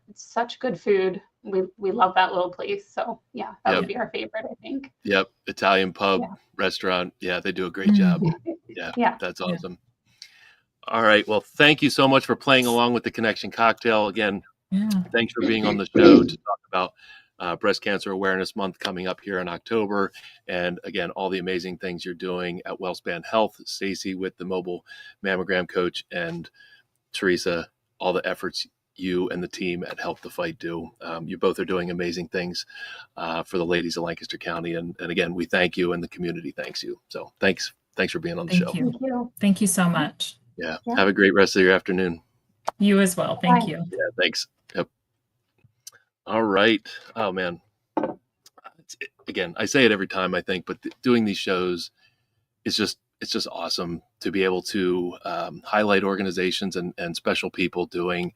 It's such good food. We love that little place. So yeah, that would be our favorite, I think. Yep, Italian pub, restaurant. Yeah, they do a great job. Yeah, that's awesome. All right. Well, thank you so much for playing along with the Connection Cocktail. Again, thanks for being on the show to talk about Breast Cancer Awareness Month coming up here in October. And again, all the amazing things you're doing at WellSpan Health, Stacey with the mobile mammogram coach, and Teresa, all the efforts you and the team at Help the Fight do. You both are doing amazing things for the ladies of Lancaster County. And again, we thank you, and the community thanks you. So thanks for being on the show. Thank you so much. Yeah. Have a great rest of your afternoon. You as well. Thank you. Yeah. Thanks. Yep. All right. Oh man. Again, I say it every time, I think, but doing these shows is it's just awesome to be able to highlight organizations and special people doing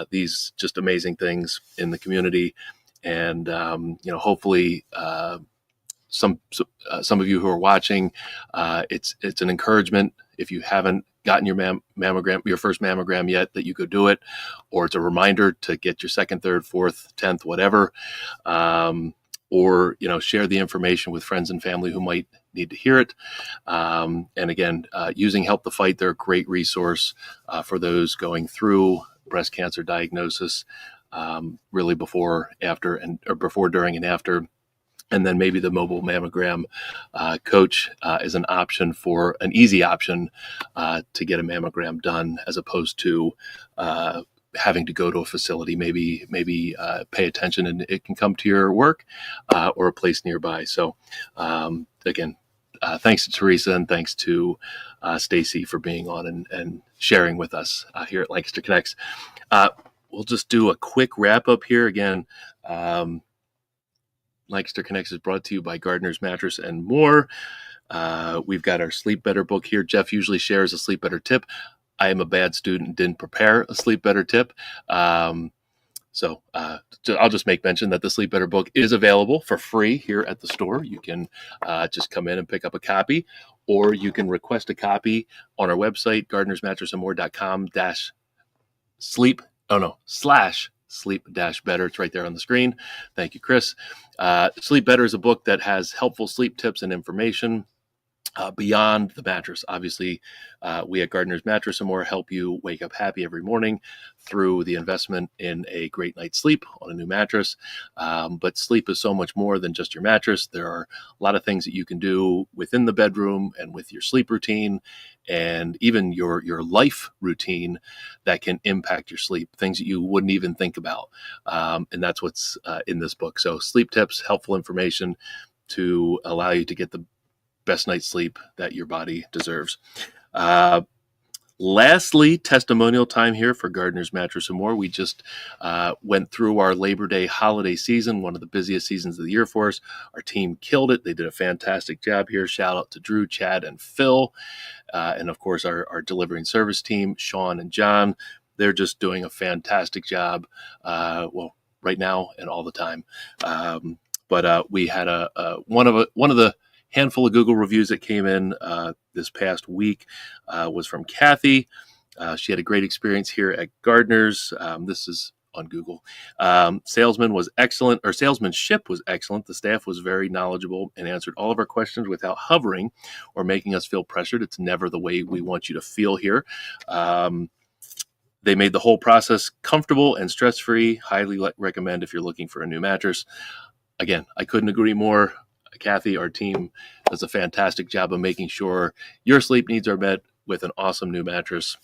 these just amazing things in the community. And, hopefully some of you who are watching, it's an encouragement. If you haven't gotten your your first mammogram yet, that you go do it, or it's a reminder to get your second, third, fourth, 10th, whatever, or share the information with friends and family who might need to hear it. And again, using Help the Fight, they're a great resource for those going through breast cancer diagnosis, really before, during, and after. And then maybe the mobile mammogram coach is an easy option to get a mammogram done, as opposed to having to go to a facility. Maybe pay attention, and it can come to your work or a place nearby. So again, thanks to Teresa, and thanks to Stacey for being on and sharing with us here at Lancaster Connects. We'll just do a quick wrap up here again. Lancaster Connects is brought to you by Gardner's Mattress and More. We've got our Sleep Better book here. Jeff usually shares a Sleep Better tip. I am a bad student, didn't prepare a Sleep Better tip. So I'll just make mention that the Sleep Better book is available for free here at the store. You can just come in and pick up a copy, or you can request a copy on our website, gardnersmattressandmore.com/sleep-better. It's right there on the screen. Thank you, Chris. Sleep Better is a book that has helpful sleep tips and information beyond the mattress. Obviously, we at Gardner's Mattress and More help you wake up happy every morning through the investment in a great night's sleep on a new mattress. But sleep is so much more than just your mattress. There are a lot of things that you can do within the bedroom and with your sleep routine, and even your life routine, that can impact your sleep, things that you wouldn't even think about. And that's what's in this book. So sleep tips, helpful information to allow you to get the best night's sleep that your body deserves. Lastly, testimonial time here for Gardner's Mattress and More. We just went through our Labor Day holiday season, one of the busiest seasons of the year for us. Our team killed it. They did a fantastic job here. Shout out to Drew, Chad, and Phil. And of course, our delivery and service team, Sean and John. they're just doing a fantastic job. Well, right now and all the time. But we had one of the handful of Google reviews that came in this past week was from Kathy. She had a great experience here at Gardner's. This is on Google. Salesmanship was excellent. The staff was very knowledgeable and answered all of our questions without hovering or making us feel pressured. It's never the way we want you to feel here. They made the whole process comfortable and stress-free. Highly recommend if you're looking for a new mattress. Again, I couldn't agree more. Kathy, our team, does a fantastic job of making sure your sleep needs are met with an awesome new mattress.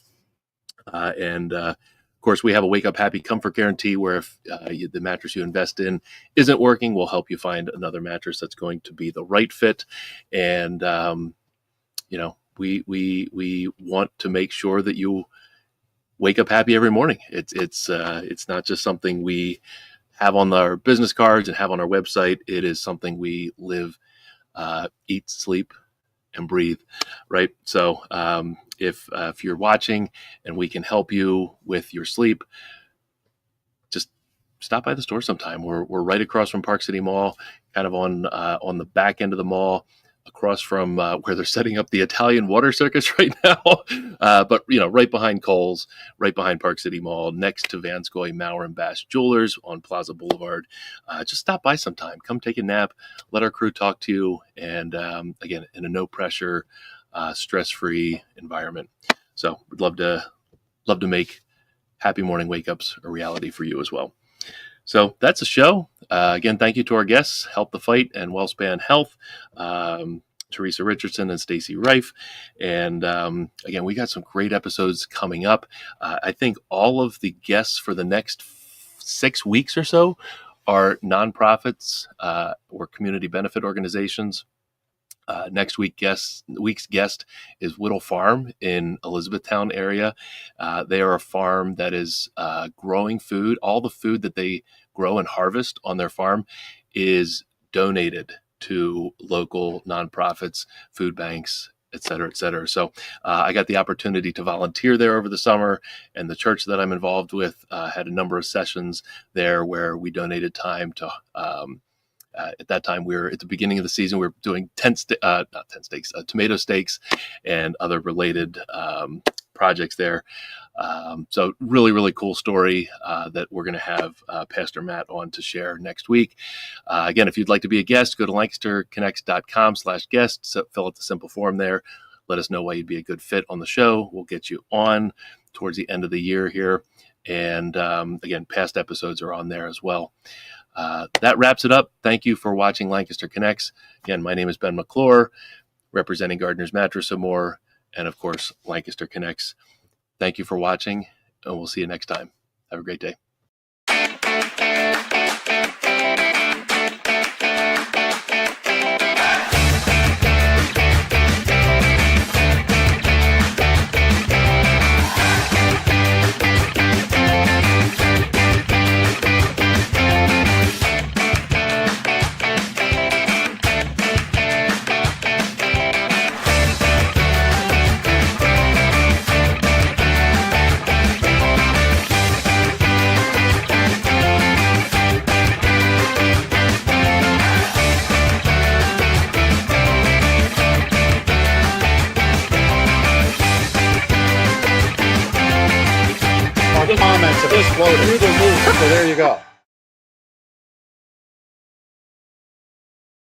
Of course, we have a Wake Up Happy comfort guarantee where if the mattress you invest in isn't working, we'll help you find another mattress that's going to be the right fit. And, we want to make sure that you wake up happy every morning. It's not just something we have on our business cards and have on our website. It is something we live, eat, sleep, and breathe, right? So if you're watching and we can help you with your sleep, just stop by the store sometime. We're right across from Park City Mall, kind of on the back end of the mall, across from where they're setting up the Italian water circus right now. But, right behind Kohl's, right behind Park City Mall, next to Vanscoy, Maurer and Bass Jewelers on Plaza Boulevard. Just stop by sometime. Come take a nap. Let our crew talk to you. And again, in a no pressure, stress-free environment. So we'd love to make happy morning wake-ups a reality for you as well. So that's the show. Again, thank you to our guests, Help the Fight and WellSpan Health, Teresa Richardson and Stacey Rife. And again, we got some great episodes coming up. I think all of the guests for the next 6 weeks or so are nonprofits or community benefit organizations. Next week's guest is Whittle Farm in Elizabethtown area. They are a farm that is growing food. All the food that they grow and harvest on their farm is donated to local nonprofits, food banks, et cetera, et cetera. So I got the opportunity to volunteer there over the summer, and the church that I'm involved with had a number of sessions there where we donated time to at that time, we were at the beginning of the season. We were doing tomato steaks and other related projects there. So really, really cool story that we're going to have Pastor Matt on to share next week. Again, if you'd like to be a guest, go to lancasterconnects.com/guest. So fill out the simple form there. Let us know why you'd be a good fit on the show. We'll get you on towards the end of the year here. And again, past episodes are on there as well. That wraps it up. Thank you for watching Lancaster Connects. Again, my name is Ben McClure, representing Gardner's Mattress and More, and of course, Lancaster Connects. Thank you for watching, and we'll see you next time. Have a great day. Comments have exploded through the roof. So there you go.